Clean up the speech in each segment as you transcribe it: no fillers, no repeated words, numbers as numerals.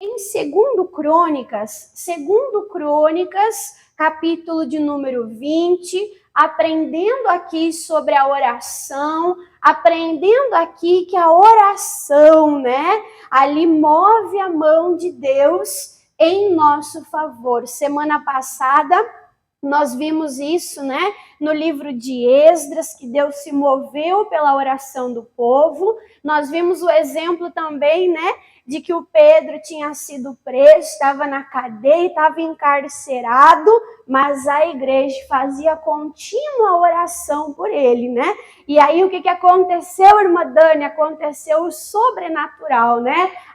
Em segundo Crônicas, capítulo de número 20, aprendendo aqui sobre a oração, aprendendo aqui que a oração, ali move a mão de Deus em nosso favor. Semana passada, nós vimos isso, no livro de Esdras, que Deus se moveu pela oração do povo. Nós vimos o exemplo também, de que o Pedro tinha sido preso, estava na cadeia, estava encarcerado, mas a igreja fazia contínua oração por ele, E aí o que aconteceu, irmã Dani? Aconteceu o sobrenatural,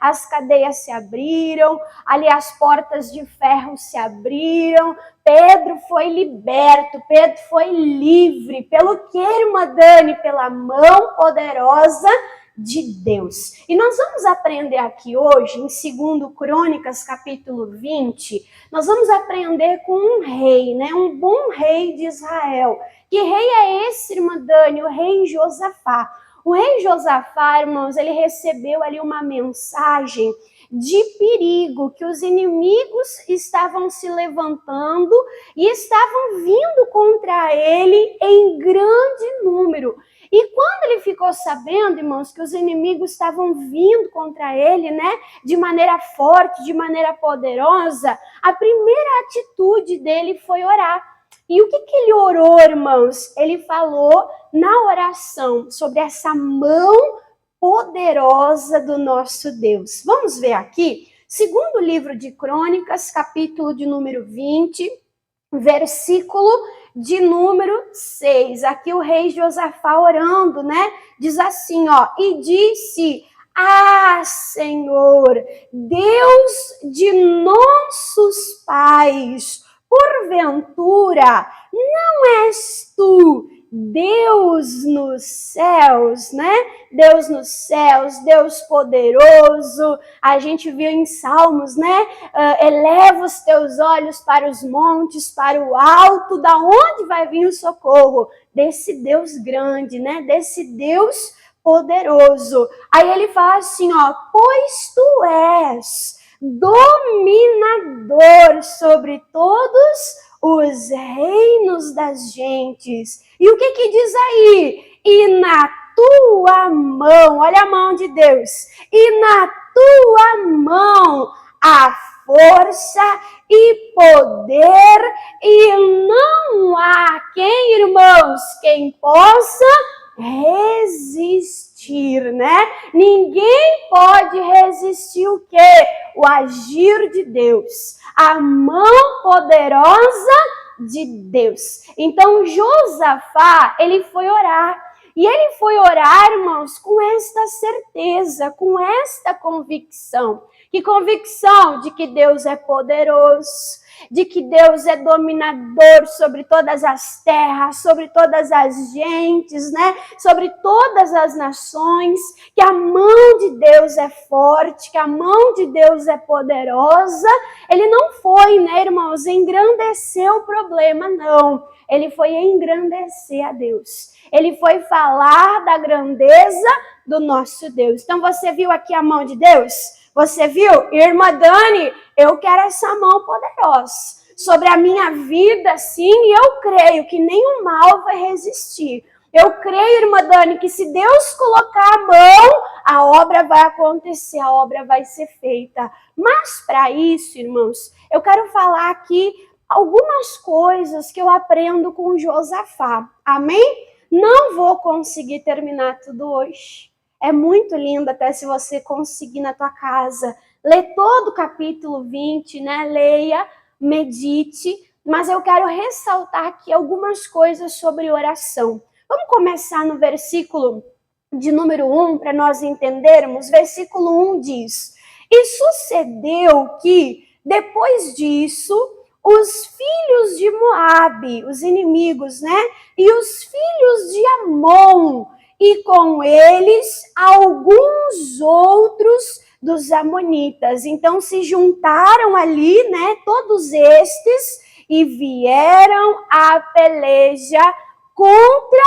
As cadeias se abriram, ali as portas de ferro se abriram, Pedro foi liberto, Pedro foi livre. Pelo que, irmã Dani? Pela mão poderosa de Deus. E nós vamos aprender aqui hoje, em 2 Crônicas, capítulo 20, nós vamos aprender com um rei, um bom rei de Israel. Que rei é esse, irmã Dani? O rei Josafá. O rei Josafá, irmãos, ele recebeu ali uma mensagem de perigo, que os inimigos estavam se levantando e estavam vindo contra ele em grande número. E quando ele ficou sabendo, irmãos, que os inimigos estavam vindo contra ele, de maneira forte, de maneira poderosa, a primeira atitude dele foi orar. E o que ele orou, irmãos? Ele falou na oração sobre essa mão poderosa do nosso Deus. Vamos ver aqui, segundo livro de Crônicas, capítulo de número 20, versículo de número 6. Aqui o rei Josafá orando, Diz assim, e disse: Senhor, Deus de nossos pais, porventura não és tu Deus nos céus, Deus nos céus, Deus poderoso. A gente viu em Salmos, eleva os teus olhos para os montes, para o alto, da onde vai vir o socorro? Desse Deus grande, Desse Deus poderoso. Aí ele fala assim, pois tu és dominador sobre todos os reinos das gentes. E o que diz aí? E na tua mão, olha a mão de Deus, e na tua mão há força e poder, e não há quem, irmãos, quem possa resistir, Ninguém pode resistir o quê? O agir de Deus, a mão poderosa de Deus. Então Josafá, ele foi orar. E ele foi orar, irmãos, com esta certeza, com esta convicção. Que convicção? De que Deus é poderoso, de que Deus é dominador sobre todas as terras, sobre todas as gentes, sobre todas as nações, que a mão de Deus é forte, que a mão de Deus é poderosa. Ele não foi, irmãos, engrandecer o problema, não. Ele foi engrandecer a Deus. Ele foi falar da grandeza do nosso Deus. Então você viu aqui a mão de Deus? Você viu? Irmã Dani, eu quero essa mão poderosa sobre a minha vida, sim, e eu creio que nenhum mal vai resistir. Eu creio, irmã Dani, que se Deus colocar a mão, a obra vai acontecer, a obra vai ser feita. Mas para isso, irmãos, eu quero falar aqui algumas coisas que eu aprendo com Josafá. Amém? Não vou conseguir terminar tudo hoje. É muito lindo, até se você conseguir na tua casa. Lê todo o capítulo 20, Leia, medite. Mas eu quero ressaltar aqui algumas coisas sobre oração. Vamos começar no versículo de número 1, para nós entendermos. Versículo 1 diz: E sucedeu que, depois disso, os filhos de Moabe, os inimigos, e os filhos de Amon, e com eles alguns outros dos amonitas. Então se juntaram ali, todos estes, e vieram à peleja contra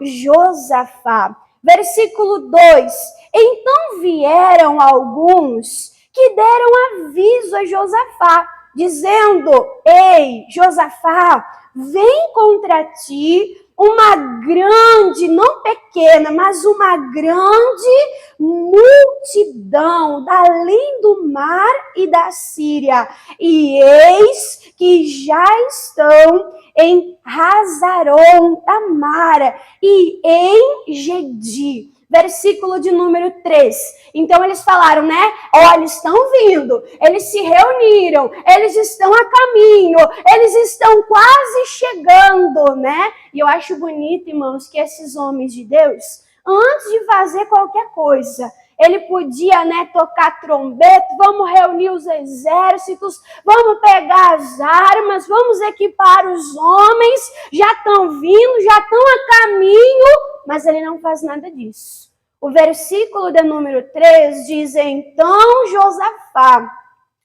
Josafá. Versículo 2: Então vieram alguns que deram aviso a Josafá, dizendo: ei, Josafá, vem contra ti uma grande, não pequena, mas uma grande multidão da além do mar e da Síria. E eis que já estão em Hazaron Tamar e em Gedi. Versículo de número 3. Então eles falaram, né? Olha, eles estão vindo, eles se reuniram, eles estão a caminho, eles estão quase chegando, né? E eu acho bonito, irmãos, que esses homens de Deus, antes de fazer qualquer coisa, ele podia, né, tocar trombeta, vamos reunir os exércitos, vamos pegar as armas, vamos equipar os homens, já estão vindo, já estão a caminho, mas ele não faz nada disso. O versículo de número 3 diz: então Josafá,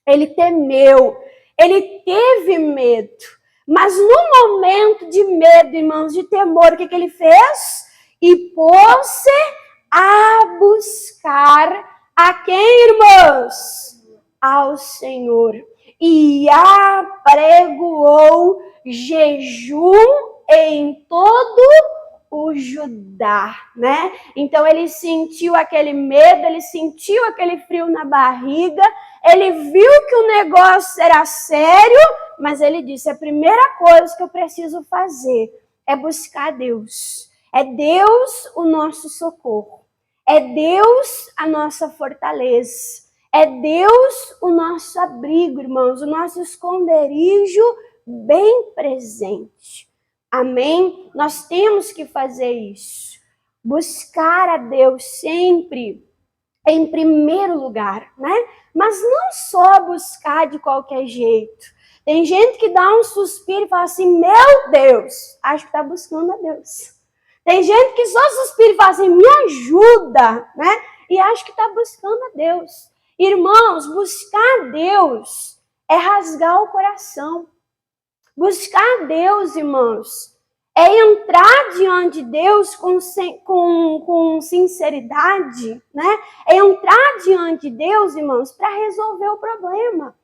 ele temeu, ele teve medo, mas no momento de medo, irmãos, de temor, o que ele fez? E pôs-se a buscar a quem, irmãos? Ao Senhor. E apregoou jejum em todo o Judá, né? Então ele sentiu aquele medo, ele sentiu aquele frio na barriga, ele viu que o negócio era sério, mas ele disse: a primeira coisa que eu preciso fazer é buscar Deus. É Deus o nosso socorro. É Deus a nossa fortaleza. É Deus o nosso abrigo, irmãos, o nosso esconderijo bem presente. Amém? Nós temos que fazer isso. Buscar a Deus sempre em primeiro lugar, né? Mas não só buscar de qualquer jeito. Tem gente que dá um suspiro e fala assim: meu Deus, acho que está buscando a Deus. Tem gente que só suspira e fala assim: me ajuda, né? E acho que está buscando a Deus. Irmãos, buscar a Deus é rasgar o coração. Buscar a Deus, irmãos, é entrar diante de Deus com sinceridade, né? É entrar diante de Deus, irmãos, para resolver o problema.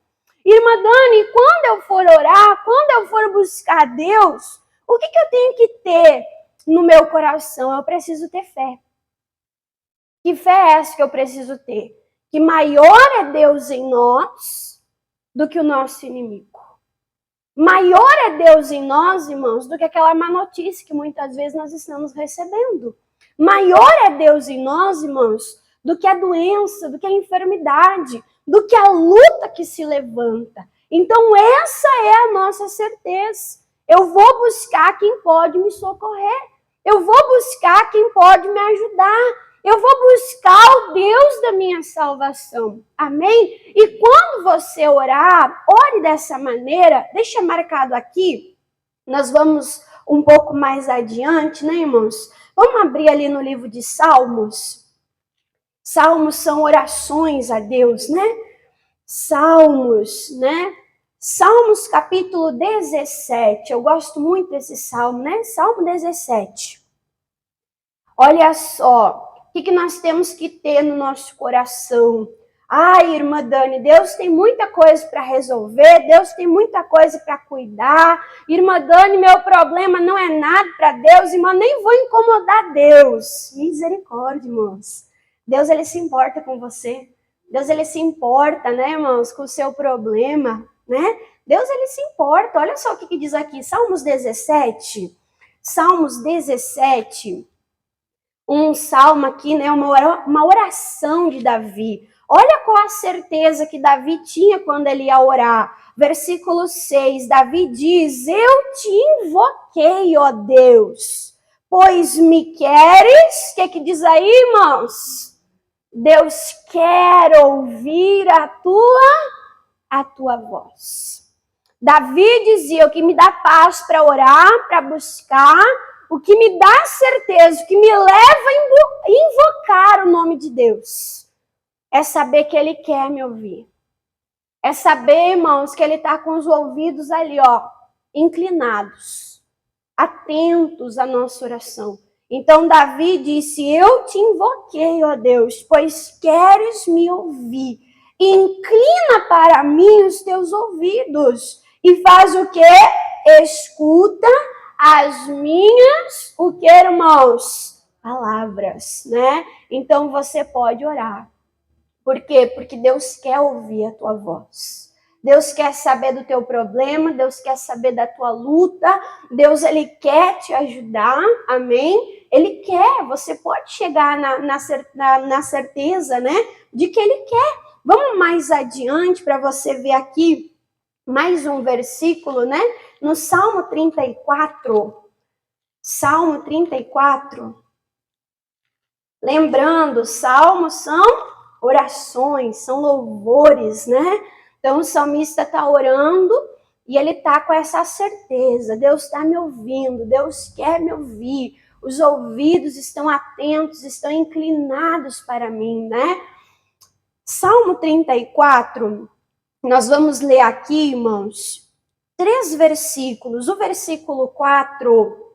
Irmã Dani, quando eu for orar, quando eu for buscar a Deus, o que eu tenho que ter no meu coração? Eu preciso ter fé. Que fé é essa que eu preciso ter? Que maior é Deus em nós do que o nosso inimigo. Maior é Deus em nós, irmãos, do que aquela má notícia que muitas vezes nós estamos recebendo. Maior é Deus em nós, irmãos, do que a doença, do que a enfermidade, do que a luta que se levanta. Então essa é a nossa certeza. Eu vou buscar quem pode me socorrer. Eu vou buscar quem pode me ajudar. Eu vou buscar o Deus da minha salvação. Amém? E quando você orar, ore dessa maneira. Deixa marcado aqui. Nós vamos um pouco mais adiante, né, irmãos? Vamos abrir ali no livro de Salmos. Salmos são orações a Deus, né? Salmos, né? Salmos capítulo 17. Eu gosto muito desse salmo, né? Salmo 17. Olha só. O que nós temos que ter no nosso coração? Ai, irmã Dani, Deus tem muita coisa para resolver, Deus tem muita coisa para cuidar. Irmã Dani, meu problema não é nada para Deus, irmã, nem vou incomodar Deus. Misericórdia, irmãos. Deus, ele se importa com você. Deus, ele se importa, né, irmãos, com o seu problema, né? Deus, ele se importa. Olha só o que diz aqui, Salmos 17. Salmos 17. Um salmo aqui, né, uma oração de Davi. Olha qual a certeza que Davi tinha quando ele ia orar. Versículo 6, Davi diz: eu te invoquei, ó Deus, pois me queres. O que diz aí, irmãos? Deus quer ouvir a tua voz. Davi dizia: o que me dá paz para orar, para buscar, o que me dá certeza, o que me leva a invocar o nome de Deus, é saber que Ele quer me ouvir. É saber, irmãos, que Ele está com os ouvidos ali, ó, inclinados, atentos à nossa oração. Então Davi disse: eu te invoquei, ó Deus, pois queres me ouvir. Inclina para mim os teus ouvidos e faz o quê? Escuta as minhas, o que, irmãos? Palavras, né? Então você pode orar. Por quê? Porque Deus quer ouvir a tua voz. Deus quer saber do teu problema, Deus quer saber da tua luta, Deus, Ele quer te ajudar, amém? Ele quer, você pode chegar na certeza, né, de que Ele quer. Vamos mais adiante para você ver aqui mais um versículo, né? No Salmo 34. Salmo 34. Lembrando, salmos são orações, são louvores, né? Então o salmista está orando e ele está com essa certeza, Deus está me ouvindo, Deus quer me ouvir, os ouvidos estão atentos, estão inclinados para mim, né? Salmo 34, nós vamos ler aqui, irmãos, 3 versículos. O versículo 4,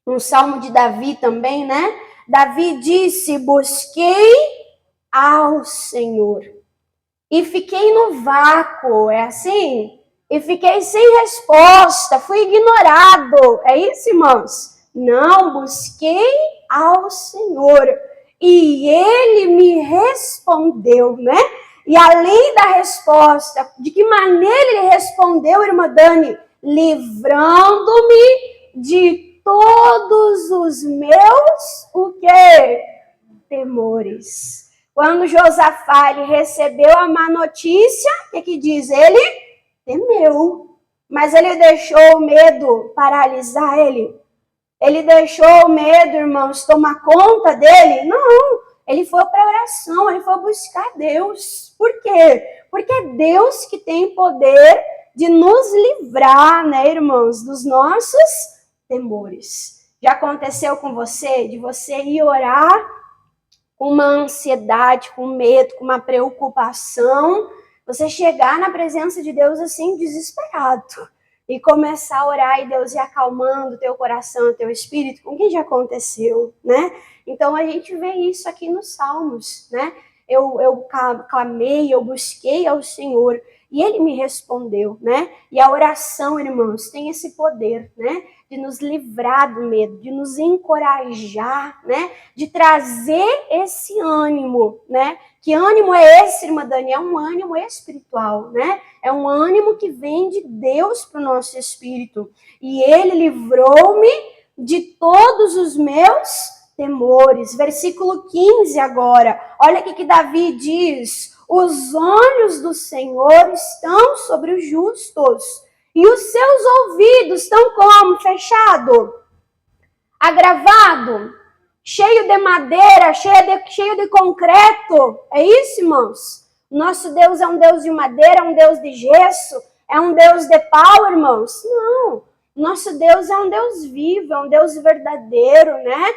um salmo de Davi também, né? Davi disse, busquei ao Senhor e fiquei no vácuo, é assim? E fiquei sem resposta, fui ignorado, é isso, irmãos? Não, busquei ao Senhor e Ele me respondeu, né? E além da resposta, de que maneira Ele respondeu, irmã Dani? Livrando-me de todos os meus, o quê? Temores. Quando Josafá ele recebeu a má notícia, o que diz? Ele temeu. Mas ele deixou o medo paralisar ele? Ele deixou o medo, irmãos, tomar conta dele? Não. Ele foi para a oração, ele foi buscar Deus. Por quê? Porque é Deus que tem poder de nos livrar, né, irmãos, dos nossos temores. Já aconteceu com você, de você ir orar com uma ansiedade, com medo, com uma preocupação, você chegar na presença de Deus assim, desesperado, e começar a orar e Deus ir acalmando o teu coração, o teu espírito, com quem já aconteceu, né? Então a gente vê isso aqui nos Salmos, né? Eu clamei, eu busquei ao Senhor e Ele me respondeu, né? E a oração, irmãos, tem esse poder, né? De nos livrar do medo, de nos encorajar, né? De trazer esse ânimo, né? Que ânimo é esse, irmã Dani? É um ânimo espiritual, né? É um ânimo que vem de Deus para o nosso espírito. E Ele livrou-me de todos os meus temores. Versículo 15 agora. Olha o que Davi diz. Os olhos do Senhor estão sobre os justos. E os seus ouvidos estão como? Fechado? Agravado? Cheio de madeira? Cheio de concreto? É isso, irmãos? Nosso Deus é um Deus de madeira, é um Deus de gesso? É um Deus de pau, irmãos? Não. Nosso Deus é um Deus vivo, é um Deus verdadeiro, né?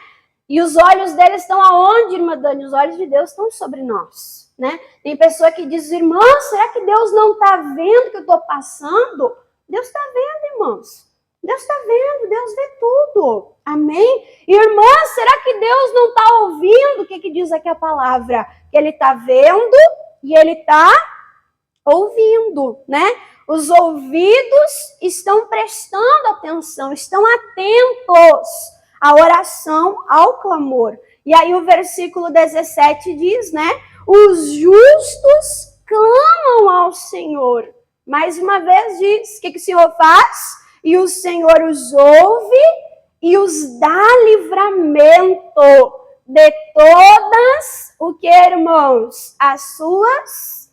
E os olhos dele estão aonde, irmã Dani? Os olhos de Deus estão sobre nós, né? Tem pessoa que diz, irmã, será que Deus não está vendo o que eu estou passando? Deus está vendo, irmãos. Deus está vendo, Deus vê tudo. Amém? E, irmã, será que Deus não está ouvindo? O que diz aqui a palavra? Que Ele está vendo e Ele está ouvindo, né? Os ouvidos estão prestando atenção, estão atentos à oração, ao clamor. E aí o versículo 17 diz, né? Os justos clamam ao Senhor. Mais uma vez diz, o que o Senhor faz? E o Senhor os ouve e os dá livramento de todas, o que, irmãos? As suas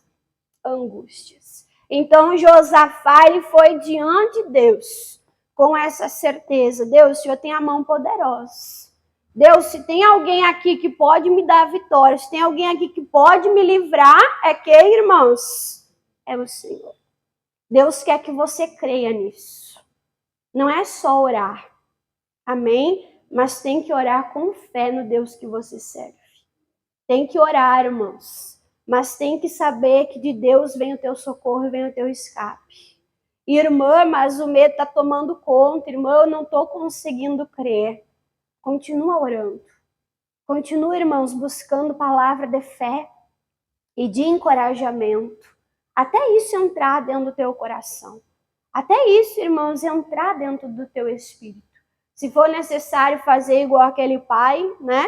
angústias. Então Josafá, ele foi diante de Deus com essa certeza. Deus, o Senhor tem a mão poderosa. Deus, se tem alguém aqui que pode me dar vitória, se tem alguém aqui que pode me livrar, é quem, irmãos? É o Senhor. Deus quer que você creia nisso. Não é só orar, amém? Mas tem que orar com fé no Deus que você serve. Tem que orar, irmãos. Mas tem que saber que de Deus vem o teu socorro e vem o teu escape. Irmã, mas o medo está tomando conta. Irmã, eu não estou conseguindo crer. Continua orando. Continua, irmãos, buscando palavra de fé. e de encorajamento. Até isso entrar dentro do teu coração. Até isso, irmãos, entrar dentro do teu espírito. Se for necessário fazer igual aquele pai, né,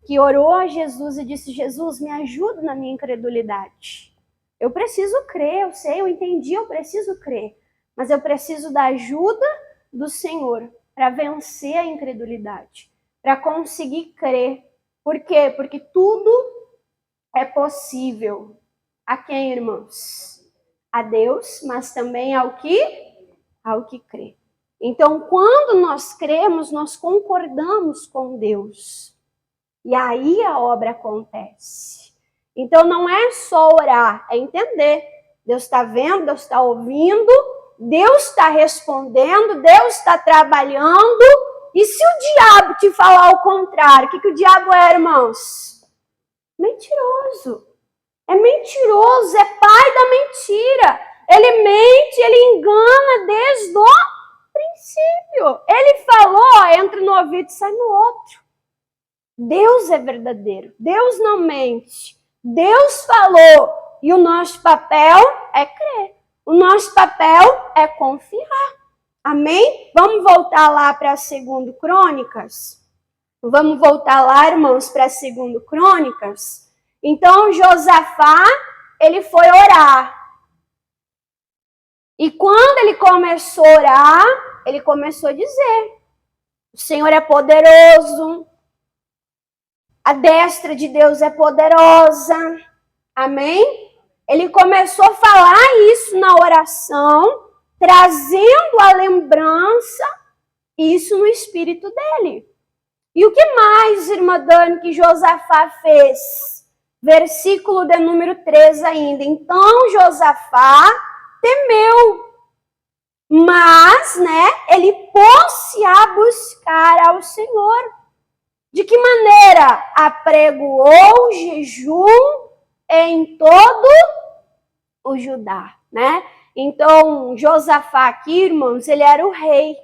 que orou a Jesus e disse: Jesus, me ajuda na minha incredulidade. Eu preciso crer, eu sei, eu entendi, eu preciso crer. Mas eu preciso da ajuda do Senhor para vencer a incredulidade, para conseguir crer. Por quê? Porque tudo é possível. A quem, irmãos? A Deus, mas também ao que crê. Então, quando nós cremos, nós concordamos com Deus. E aí a obra acontece. Então, não é só orar, é entender. Deus está vendo, Deus está ouvindo, Deus está respondendo, Deus está trabalhando. E se o diabo te falar o contrário, o que o diabo é, irmãos? Mentiroso. É mentiroso, é pai da mentira. Ele mente, ele engana desde o princípio. Ele falou, entra no ouvido e sai no outro. Deus é verdadeiro, Deus não mente. Deus falou e o nosso papel é crer. O nosso papel é confiar. Amém? Vamos voltar lá para 2 Crônicas? Vamos voltar lá, irmãos, para 2 Crônicas? Então, Josafá, ele foi orar. E quando ele começou a orar, ele começou a dizer: o Senhor é poderoso, a destra de Deus é poderosa. Amém? Ele começou a falar isso na oração, trazendo a lembrança, isso no espírito dele. E o que mais, irmã Dani, que Josafá fez? Versículo de número 3 ainda. Então Josafá temeu, mas, ele pôs-se a buscar ao Senhor. De que maneira? Apregoou jejum em todo o Judá, Então, Josafá aqui, irmãos, ele era o rei,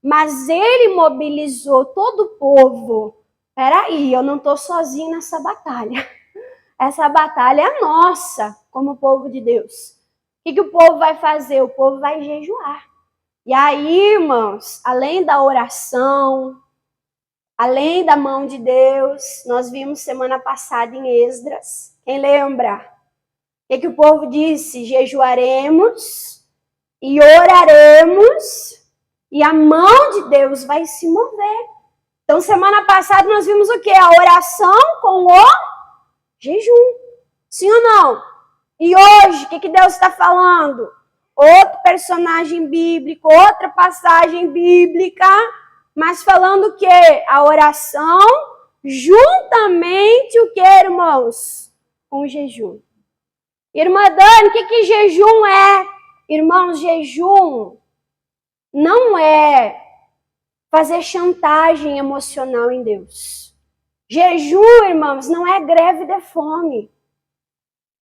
mas ele mobilizou todo o povo. Peraí, eu não estou sozinho nessa batalha. Essa batalha é nossa, como povo de Deus. O que o povo vai fazer? O povo vai jejuar. E aí, irmãos, além da oração, além da mão de Deus, nós vimos semana passada em Esdras. Quem lembra? O que o povo disse? Jejuaremos e oraremos e a mão de Deus vai se mover. Então, semana passada nós vimos o quê? A oração com o jejum. Sim ou não? E hoje, o que Deus está falando? Outro personagem bíblico, outra passagem bíblica, mas falando o quê? A oração juntamente o quê, irmãos? Com o jejum. Irmã Dani, o que jejum é? Irmãos, jejum não é fazer chantagem emocional em Deus. Jejum, irmãos, não é greve de fome.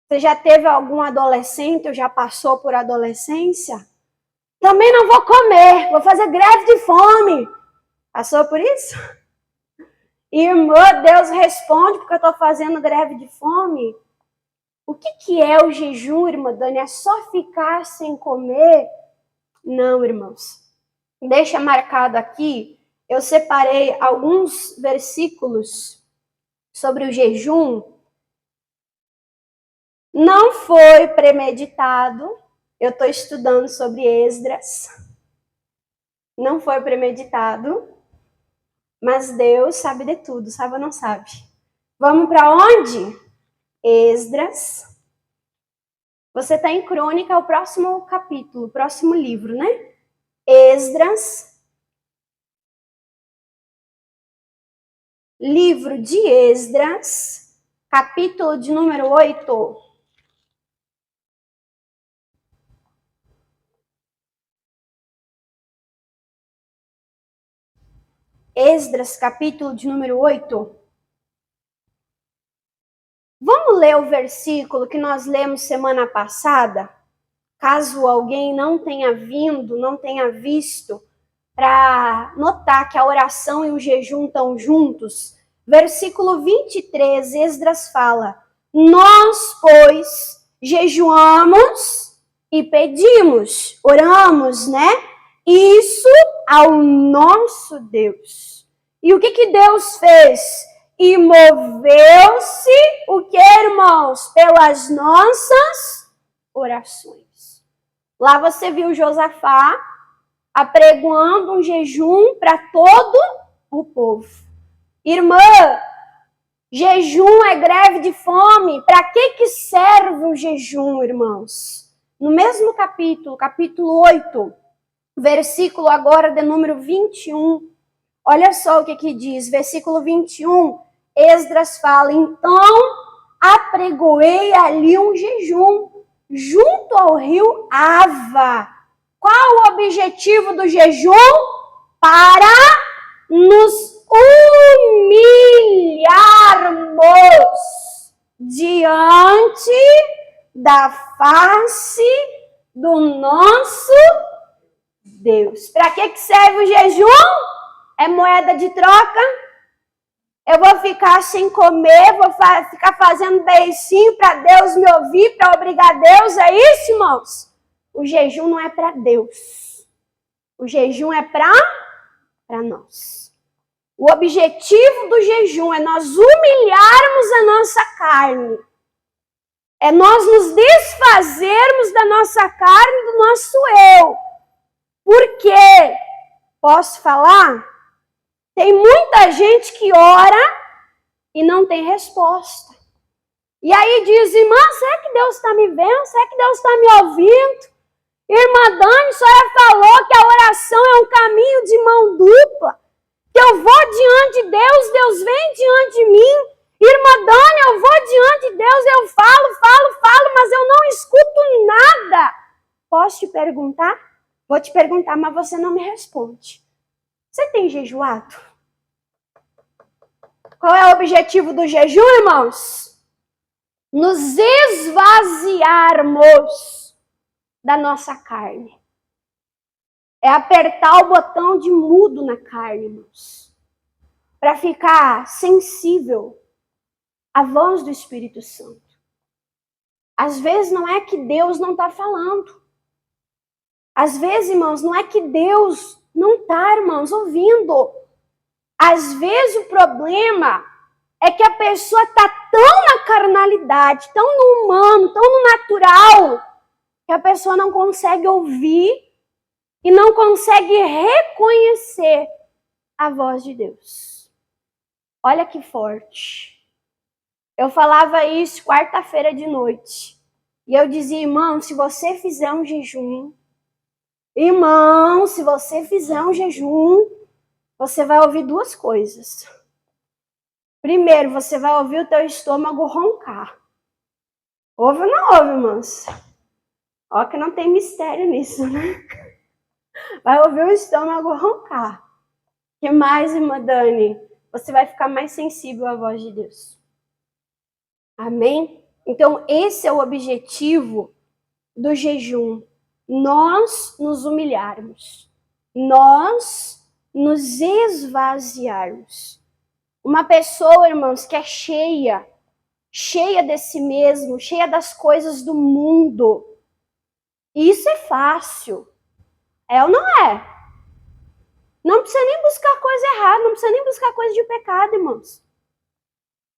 Você já teve algum adolescente ou já passou por adolescência? Também não vou comer, vou fazer greve de fome. Passou por isso? Irmã, Deus responde porque eu estou fazendo greve de fome. O que é o jejum, irmã Dani? É só ficar sem comer? Não, irmãos. Deixa marcado aqui, eu separei alguns versículos sobre o jejum. Não foi premeditado. Eu estou estudando sobre Esdras. Não foi premeditado. Mas Deus sabe de tudo, sabe ou não sabe? Vamos para onde? Esdras. Você está em Crônica, é o próximo capítulo, o próximo livro, Esdras. Livro de Esdras, capítulo de número 8. Esdras, capítulo de número 8. Vamos ler o versículo que nós lemos semana passada? Caso alguém não tenha vindo, não tenha visto, para notar que a oração e o jejum estão juntos. Versículo 23, Esdras fala: Nós, pois, jejuamos e pedimos, oramos, né? Isso ao nosso Deus. E o que Deus fez? E moveu-se, o que, irmãos? Pelas nossas orações. Lá você viu Josafá apregoando um jejum para todo o povo. Irmã, jejum é greve de fome. Para que serve o jejum, irmãos? No mesmo capítulo 8, versículo agora de número 21. Olha só o que diz, versículo 21. Esdras fala, então apregoei ali um jejum junto ao rio Ava. Qual o objetivo do jejum? Para nos humilharmos diante da face do nosso Deus. Para que serve o jejum? É moeda de troca? Eu vou ficar sem comer, vou ficar fazendo beicinho para Deus me ouvir, para obrigar Deus, é isso, irmãos? O jejum não é para Deus. O jejum é para nós. O objetivo do jejum é nós humilharmos a nossa carne. É nós nos desfazermos da nossa carne, do nosso eu. Por quê? Posso falar? Tem muita gente que ora e não tem resposta. E aí diz, irmã, será que Deus está me vendo? Será que Deus está me ouvindo? Irmã Dani, a senhora falou que a oração é um caminho de mão dupla. Que eu vou diante de Deus, Deus vem diante de mim. Irmã Dani, eu vou diante de Deus, eu falo, mas eu não escuto nada. Posso te perguntar? Vou te perguntar, mas você não me responde. Você tem jejuado? Qual é o objetivo do jejum, irmãos? Nos esvaziarmos da nossa carne. É apertar o botão de mudo na carne, irmãos. Para ficar sensível à voz do Espírito Santo. Às vezes não é que Deus não está falando. Às vezes, irmãos, não é que Deus não está, irmãos, ouvindo. Às vezes o problema é que a pessoa está tão na carnalidade, tão no humano, tão no natural, que a pessoa não consegue ouvir e não consegue reconhecer a voz de Deus. Olha que forte. Eu falava isso quarta-feira de noite. E eu dizia, irmão, se você fizer um jejum, você vai ouvir duas coisas. Primeiro, você vai ouvir o teu estômago roncar. Ouve ou não ouve, irmãos? Ó que não tem mistério nisso, né? Vai ouvir o estômago roncar. O que mais, irmã Dani? Você vai ficar mais sensível à voz de Deus. Amém? Então, esse é o objetivo do jejum. Nós nos humilharmos. Nós nos esvaziarmos. Uma pessoa, irmãos, que é cheia de si mesmo, cheia das coisas do mundo. Isso é fácil. É ou não é? Não precisa nem buscar coisa errada, não precisa nem buscar coisa de pecado, irmãos.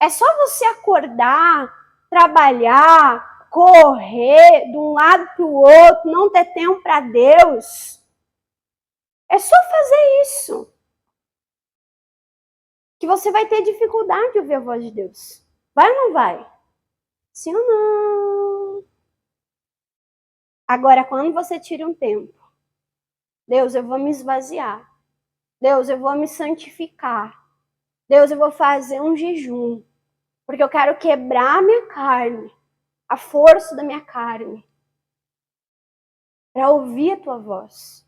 É só você acordar, trabalhar, correr de um lado para o outro, não ter tempo para Deus. É só fazer isso. Que você vai ter dificuldade de ouvir a voz de Deus. Vai ou não vai? Sim ou não? Agora, quando você tira um tempo, Deus, eu vou me esvaziar. Deus, eu vou me santificar. Deus, eu vou fazer um jejum. Porque eu quero quebrar a minha carne, a força da minha carne. Para ouvir a tua voz.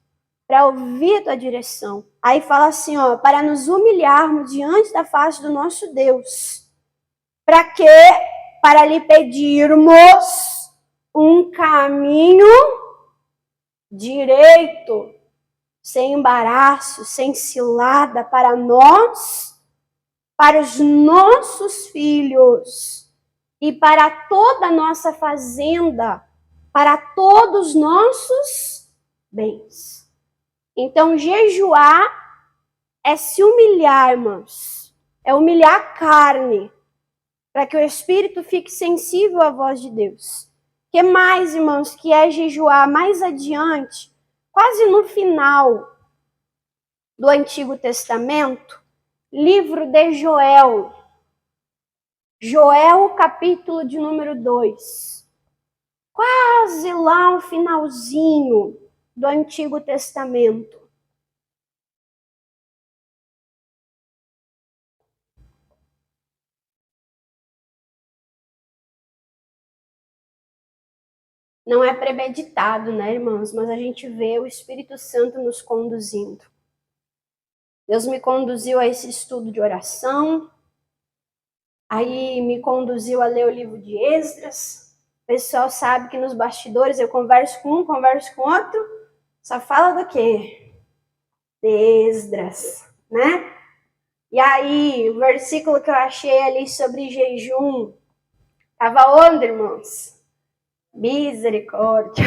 Para ouvir a tua direção. Aí fala assim, ó, para nos humilharmos diante da face do nosso Deus. Para quê? Para lhe pedirmos um caminho direito, sem embaraço, sem cilada para nós, para os nossos filhos e para toda a nossa fazenda, para todos os nossos bens. Então, jejuar é se humilhar, irmãos. É humilhar a carne, para que o espírito fique sensível à voz de Deus. O que mais, irmãos, que é jejuar mais adiante, quase no final do Antigo Testamento, livro de Joel. Joel, capítulo de número 2. Quase lá o finalzinho do Antigo Testamento. Não é premeditado, né, irmãos? Mas a gente vê o Espírito Santo nos conduzindo. Deus me conduziu a esse estudo de oração. Aí me conduziu a ler o livro de Esdras. O pessoal sabe que nos bastidores eu converso com um, converso com outro. Só fala do quê? De Esdras, né? E aí, o versículo que eu achei ali sobre jejum, estava onde, irmãos? Misericórdia.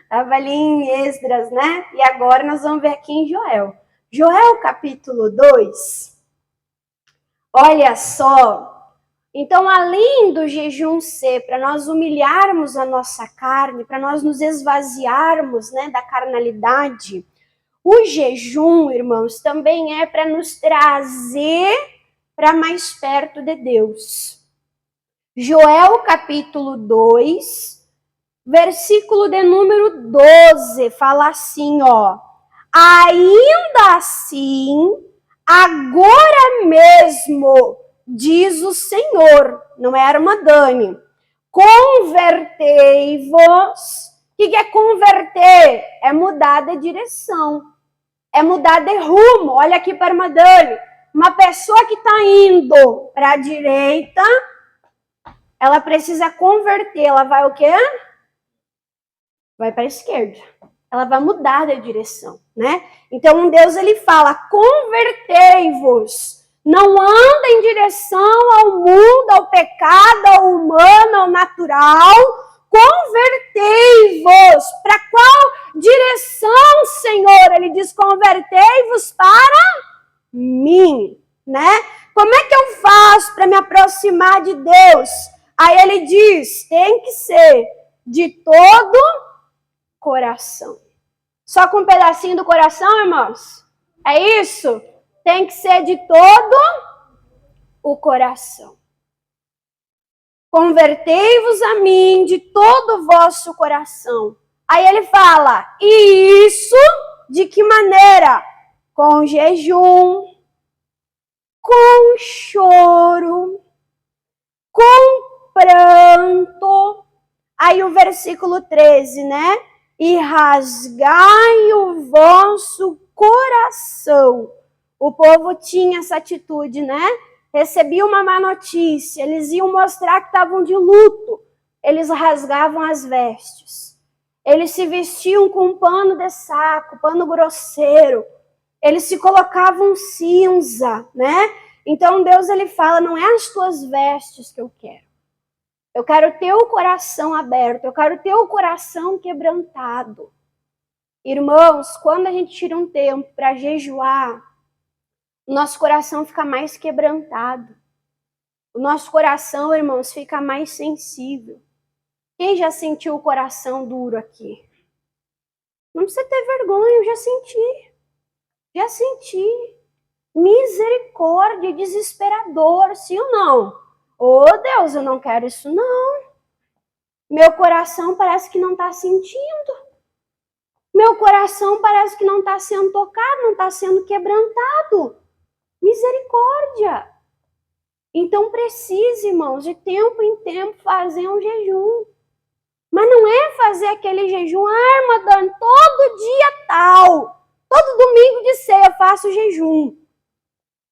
Estava ali em Esdras, né? E agora nós vamos ver aqui em Joel. Joel, capítulo 2. Olha só. Então, além do jejum ser para nós humilharmos a nossa carne, para nós nos esvaziarmos, né, da carnalidade, o jejum, irmãos, também é para nos trazer para mais perto de Deus. Joel capítulo 2, versículo de número 12, fala assim, ó. Ainda assim, agora mesmo, diz o Senhor, não é a irmã Dani, convertei-vos. O que é converter? É mudar de direção, é mudar de rumo. Olha aqui para a irmã Dani, uma pessoa que está indo para a direita, ela precisa converter, ela vai o quê? Vai para a esquerda. Ela vai mudar de direção, né? Então, Deus, ele fala, convertei-vos. Não anda em direção ao mundo, ao pecado, ao humano, ao natural. Convertei-vos. Para qual direção, Senhor? Ele diz, convertei-vos para mim, né? Como é que eu faço para me aproximar de Deus? Aí ele diz, tem que ser de todo coração. Só com um pedacinho do coração, irmãos? É isso? Tem que ser de todo o coração. Convertei-vos a mim de todo o vosso coração. Aí ele fala, e isso de que maneira? Com jejum, com choro, com pranto. Aí o versículo 13, né? E rasgai o vosso coração. O povo tinha essa atitude, né? Recebia uma má notícia, eles iam mostrar que estavam de luto. Eles rasgavam as vestes. Eles se vestiam com um pano de saco, pano grosseiro. Eles se colocavam cinza, né? Então Deus, ele fala, não é as tuas vestes que eu quero. Eu quero ter o coração aberto, eu quero ter o coração quebrantado. Irmãos, quando a gente tira um tempo para jejuar, o nosso coração fica mais quebrantado. O nosso coração, irmãos, fica mais sensível. Quem já sentiu o coração duro aqui? Não precisa ter vergonha, eu já senti. Já senti. Misericórdia, desesperador, sim ou não? Oh, Deus, eu não quero isso, não. Meu coração parece que não está sentindo. Meu coração parece que não está sendo tocado, não está sendo quebrantado. Misericórdia. Então precisa, irmãos, de tempo em tempo fazer um jejum. Mas não é fazer aquele jejum, irmã Dani, todo dia tal. Todo domingo de ceia eu faço jejum.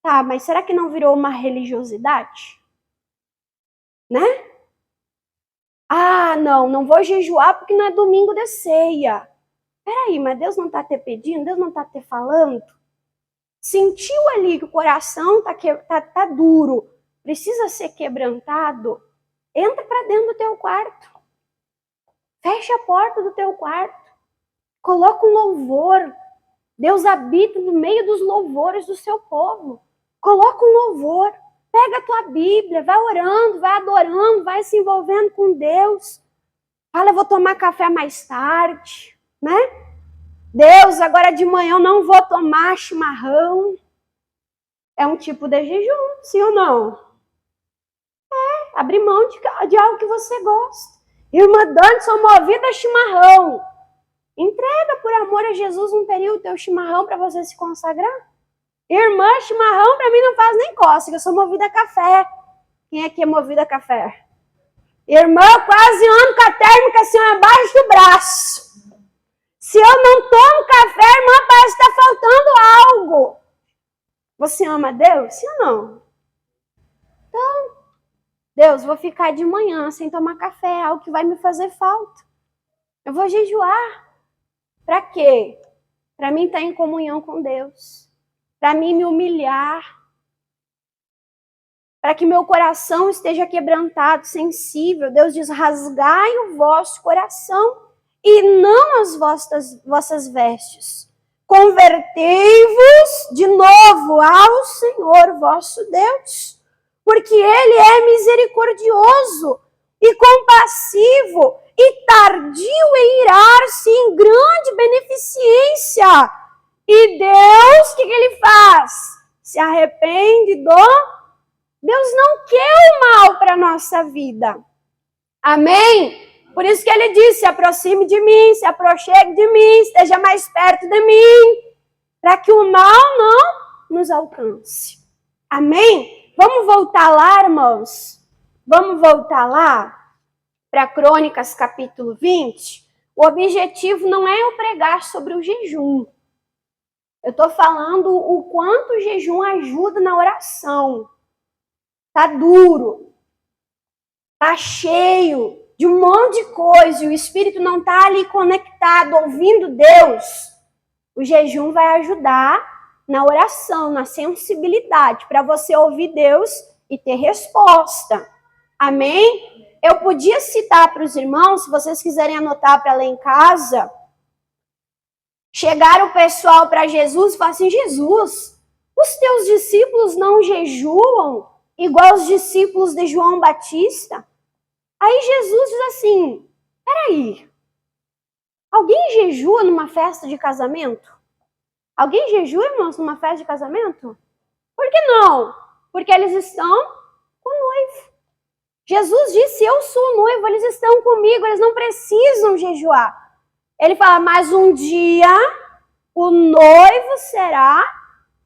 Tá, mas será que não virou uma religiosidade? Né? Ah, não vou jejuar porque não é domingo de ceia. Peraí, mas Deus não está te pedindo? Deus não está te falando? Sentiu ali que o coração tá duro, precisa ser quebrantado? Entra para dentro do teu quarto. Fecha a porta do teu quarto. Coloca um louvor. Deus habita no meio dos louvores do seu povo. Coloca um louvor. Pega a tua Bíblia, vai orando, vai adorando, vai se envolvendo com Deus. Fala, eu vou tomar café mais tarde, né? Deus, agora de manhã eu não vou tomar chimarrão. É um tipo de jejum, sim ou não? Abrir mão de algo que você gosta. Irmã Dante, sou movida a chimarrão. Entrega por amor a Jesus um período teu chimarrão para você se consagrar. Irmã, chimarrão para mim não faz nem cócega, eu sou movida a café. Quem aqui é movida a café? Irmã, quase ando com a térmica assim abaixo do braço. Se eu não tomo café, irmã, parece que está faltando algo. Você ama Deus? Sim ou não? Então, Deus, vou ficar de manhã sem tomar café, é algo que vai me fazer falta. Eu vou jejuar. Para quê? Para mim estar em comunhão com Deus. Para mim me humilhar. Para que meu coração esteja quebrantado, sensível. Deus diz, rasgai o vosso coração e não as vossas vestes. Convertei-vos de novo ao Senhor vosso Deus. Porque Ele é misericordioso e compassivo e tardio em irar-se em grande beneficência. E Deus, o que Ele faz? Se arrepende do... Deus não quer o mal para a nossa vida. Amém? Por isso que Ele diz, se aproxime de mim, se aproxime de mim, esteja mais perto de mim, para que o mal não nos alcance. Amém? Vamos voltar lá, irmãos? Vamos voltar lá para Crônicas, capítulo 20? O objetivo não é eu pregar sobre o jejum. Eu estou falando o quanto o jejum ajuda na oração. Tá duro. Tá cheio de um monte de coisa e o Espírito não tá ali conectado, ouvindo Deus. O jejum vai ajudar na oração, na sensibilidade, para você ouvir Deus e ter resposta. Amém? Eu podia citar para os irmãos, se vocês quiserem anotar para ler em casa, chegaram o pessoal para Jesus e falaram assim, Jesus, os teus discípulos não jejuam igual os discípulos de João Batista? Aí Jesus diz assim, peraí, alguém jejua numa festa de casamento? Alguém jejua, irmãos, numa festa de casamento? Por que não? Porque eles estão com o noivo. Jesus disse, eu sou o noivo, eles estão comigo, eles não precisam jejuar. Ele fala, mas um dia o noivo será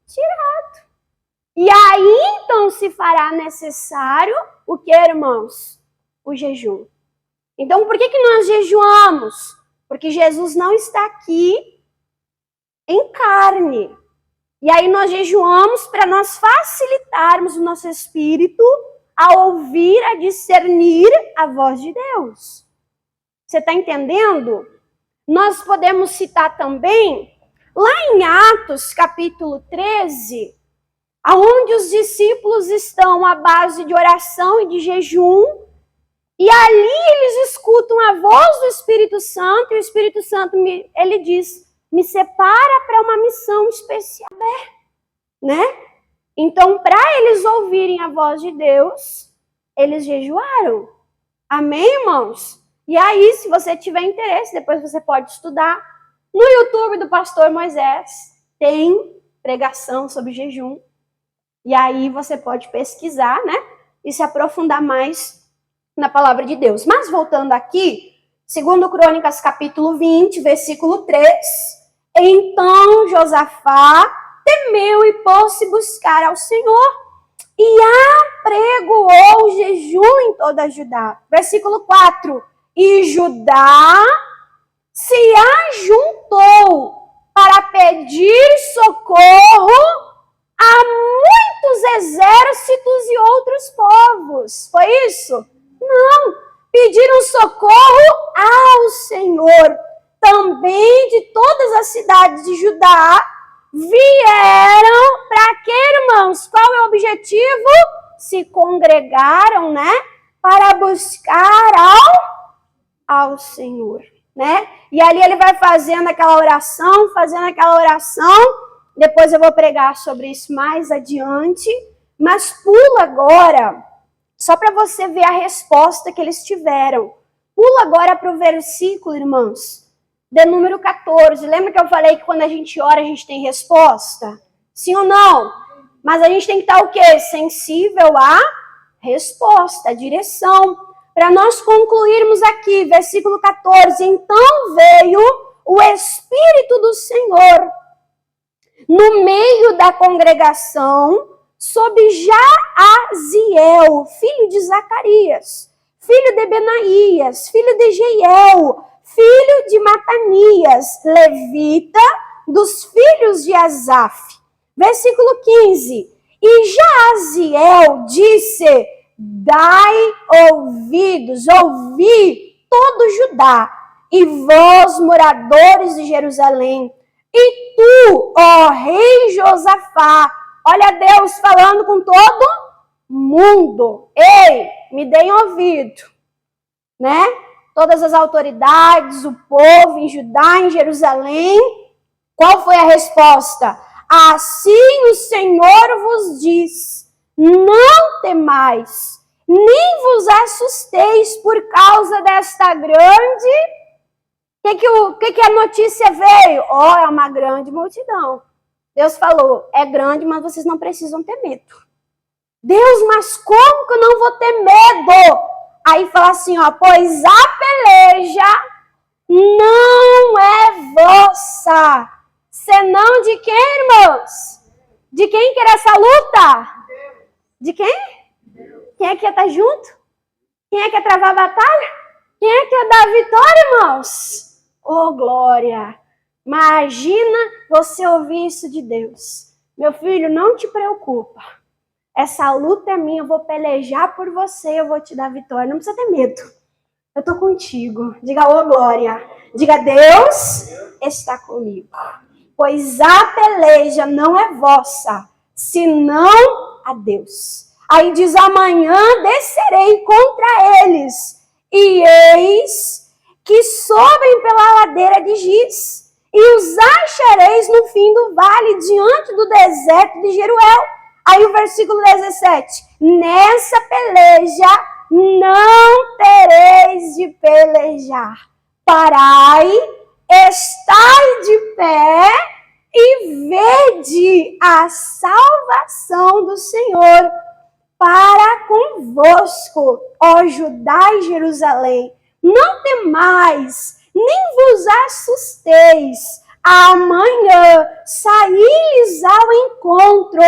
tirado. E aí então se fará necessário o que, irmãos? O jejum. Então por que nós jejuamos? Porque Jesus não está aqui em carne. E aí nós jejuamos para nós facilitarmos o nosso espírito a ouvir, a discernir a voz de Deus. Você está entendendo? Nós podemos citar também, lá em Atos, capítulo 13, aonde os discípulos estão à base de oração e de jejum, e ali eles escutam a voz do Espírito Santo, e o Espírito Santo, ele diz, me separa para uma missão especial, né? Então, para eles ouvirem a voz de Deus, eles jejuaram. Amém, irmãos? E aí, se você tiver interesse, depois você pode estudar. No YouTube do Pastor Moisés, tem pregação sobre jejum. E aí você pode pesquisar, né? E se aprofundar mais na palavra de Deus. Mas voltando aqui, segundo Crônicas capítulo 20, versículo 3. Então Josafá temeu e pôs-se buscar ao Senhor e apregoou jejum em toda Judá. Versículo 4. E Judá se ajuntou para pedir socorro a muitos exércitos e outros povos. Foi isso? Não. Pediram socorro ao Senhor. Também de todas as cidades de Judá vieram para quê, irmãos? Qual é o objetivo? Se congregaram, né? para buscar ao Senhor, né? E ali ele vai fazendo aquela oração, depois eu vou pregar sobre isso mais adiante, mas pula agora, só para você ver a resposta que eles tiveram. Pula agora para o versículo, irmãos, de número 14. Lembra que eu falei que quando a gente ora a gente tem resposta? Sim ou não? Mas a gente tem que estar o quê? Sensível à resposta, à direção. Para nós concluirmos aqui, versículo 14. Então veio o Espírito do Senhor no meio da congregação sobre Jaaziel, filho de Zacarias, filho de Benaías, filho de Jeiel, filho de Matanias, levita dos filhos de Asaf. Versículo 15. E Jaaziel disse: dai ouvidos, ouvi todo Judá, e vós, moradores de Jerusalém, e tu, ó rei Josafá, olha Deus falando com todo mundo. Ei, me deem ouvido, né? Todas as autoridades, o povo em Judá, em Jerusalém. Qual foi a resposta? Assim o Senhor vos diz: não temais, nem vos assusteis por causa desta grande... O que a notícia veio? É uma grande multidão. Deus falou, é grande, mas vocês não precisam ter medo. Deus, mas como que eu não vou ter medo? Aí fala assim, pois a peleja não é vossa, senão de quem, irmãos? De quem que era essa luta? De quem? Quem é que ia estar junto? Quem é que ia travar a batalha? Quem é que ia dar a vitória, irmãos? Oh, glória! Imagina você ouvir isso de Deus. Meu filho, não te preocupa. Essa luta é minha, eu vou pelejar por você, eu vou te dar vitória. Não precisa ter medo. Eu tô contigo. Diga, oh, glória! Diga, Deus está comigo. Pois a peleja não é vossa, senão a Deus. Aí diz, amanhã descerei contra eles, e eis que sobem pela ladeira de Giz, e os achareis no fim do vale, diante do deserto de Jeruel. Aí o versículo 17, nessa peleja não tereis de pelejar. Parai, estai de pé e vede a salvação do Senhor para convosco, ó Judá e Jerusalém. Não temais, nem vos assusteis. Amanhã saí-lhes ao encontro,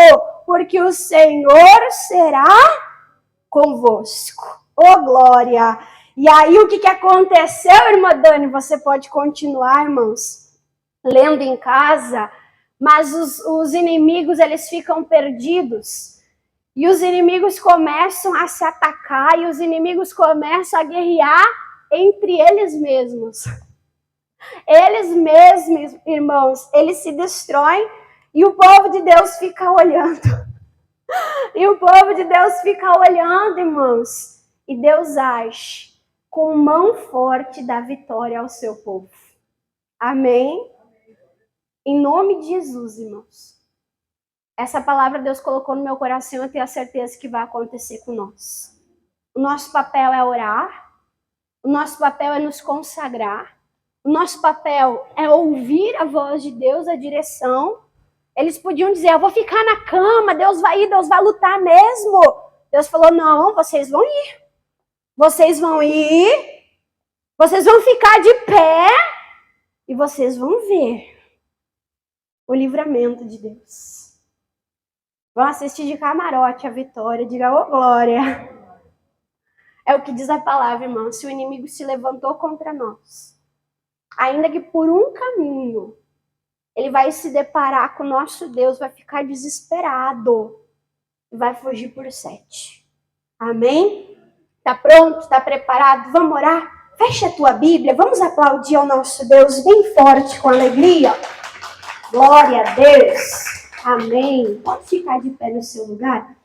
porque o Senhor será convosco. Oh, glória! E aí, o que aconteceu, irmã Dani? Você pode continuar, irmãos, lendo em casa, mas os inimigos, eles ficam perdidos. E os inimigos começam a se atacar, e os inimigos começam a guerrear entre eles mesmos. Eles mesmos, irmãos, eles se destroem e o povo de Deus fica olhando. E o povo de Deus fica olhando, irmãos. E Deus age com mão forte da vitória ao seu povo. Amém? Em nome de Jesus, irmãos. Essa palavra Deus colocou no meu coração, eu tenho a certeza que vai acontecer com nós. O nosso papel é orar. O nosso papel é nos consagrar. O nosso papel é ouvir a voz de Deus, a direção. Eles podiam dizer, eu vou ficar na cama, Deus vai ir, Deus vai lutar mesmo. Deus falou, não, vocês vão ir. Vocês vão ir, vocês vão ficar de pé e vocês vão ver o livramento de Deus. Vão assistir de camarote a vitória, diga, ô glória. É o que diz a palavra, irmão. Se o inimigo se levantou contra nós, ainda que por um caminho, ele vai se deparar com o nosso Deus, vai ficar desesperado e vai fugir por 7. Amém? Tá pronto? Tá preparado? Vamos orar? Fecha a tua Bíblia, vamos aplaudir ao nosso Deus bem forte, com alegria. Glória a Deus. Amém. Pode ficar de pé no seu lugar.